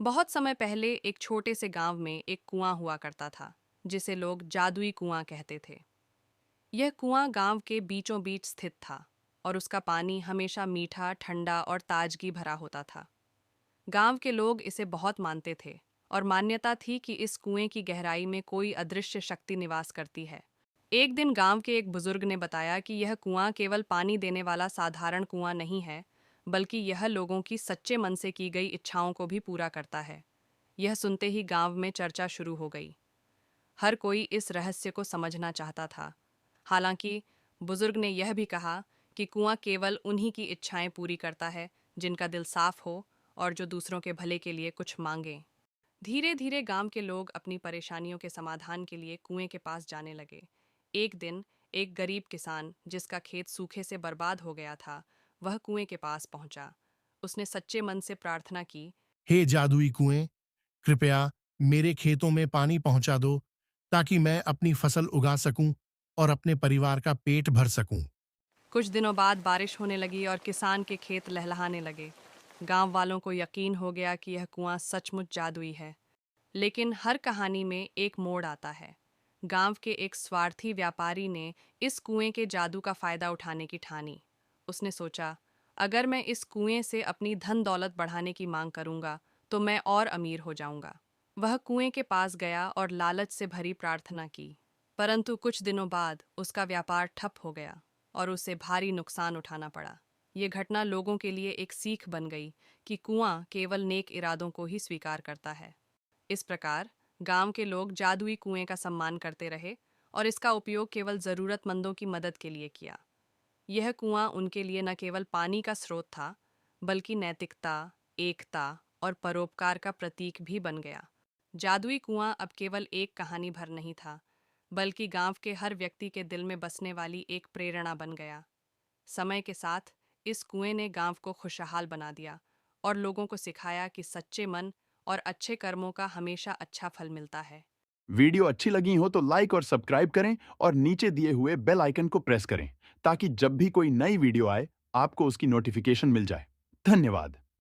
बहुत समय पहले एक छोटे से गांव में एक कुआं हुआ करता था, जिसे लोग जादुई कुआं कहते थे। यह कुआं गांव के बीचों बीच स्थित था और उसका पानी हमेशा मीठा, ठंडा और ताजगी भरा होता था। गांव के लोग इसे बहुत मानते थे और मान्यता थी कि इस कुएं की गहराई में कोई अदृश्य शक्ति निवास करती है। एक दिन गांव के एक बुजुर्ग ने बताया कि यह कुआं केवल पानी देने वाला साधारण कुआं नहीं है, बल्कि यह लोगों की सच्चे मन से की गई इच्छाओं को भी पूरा करता है। यह सुनते ही गांव में चर्चा शुरू हो गई। हर कोई इस रहस्य को समझना चाहता था। हालांकि बुजुर्ग ने यह भी कहा कि कुआं केवल उन्हीं की इच्छाएं पूरी करता है जिनका दिल साफ हो और जो दूसरों के भले के लिए कुछ मांगे। धीरे धीरे गांव के लोग अपनी परेशानियों के समाधान के लिए कुएं के पास जाने लगे। एक दिन एक गरीब किसान, जिसका खेत सूखे से बर्बाद हो गया था, वह कुएं के पास पहुंचा। उसने सच्चे मन से प्रार्थना की। हे जादुई कुएं, कृपया मेरे खेतों में पानी पहुंचा दो ताकि मैं अपनी फसल उगा सकूं और अपने परिवार का पेट भर सकूं। कुछ दिनों बाद बारिश होने लगी और किसान के खेत लहलहाने लगे। गांव वालों को यकीन हो गया कि यह कुआं सचमुच जादुई है। लेकिन हर कहानी में एक मोड़ आता है। गांव के एक स्वार्थी व्यापारी ने इस कुएं के जादू का फायदा उठाने की ठानी। उसने सोचा, अगर मैं इस कुएं से अपनी धन दौलत बढ़ाने की मांग करूंगा तो मैं और अमीर हो जाऊंगा। वह कुएं के पास गया और लालच से भरी प्रार्थना की। परंतु कुछ दिनों बाद उसका व्यापार ठप हो गया और उसे भारी नुकसान उठाना पड़ा। ये घटना लोगों के लिए एक सीख बन गई कि कुआं केवल नेक इरादों को ही स्वीकार करता है। इस प्रकार गांव के लोग जादुई कुएं का सम्मान करते रहे और इसका उपयोग केवल जरूरतमंदों की मदद के लिए किया। यह कुआं उनके लिए न केवल पानी का स्रोत था, बल्कि नैतिकता, एकता और परोपकार का प्रतीक भी बन गया। जादुई कुआं अब केवल एक कहानी भर नहीं था, बल्कि गांव के हर व्यक्ति के दिल में बसने वाली एक प्रेरणा बन गया। समय के साथ इस कुएं ने गांव को खुशहाल बना दिया और लोगों को सिखाया कि सच्चे मन और अच्छे कर्मों का हमेशा अच्छा फल मिलता है। वीडियो अच्छी लगी हो तो लाइक और सब्सक्राइब करें और नीचे दिए हुए बेल आइकन को प्रेस करें ताकि जब भी कोई नई वीडियो आए आपको उसकी नोटिफिकेशन मिल जाए। धन्यवाद।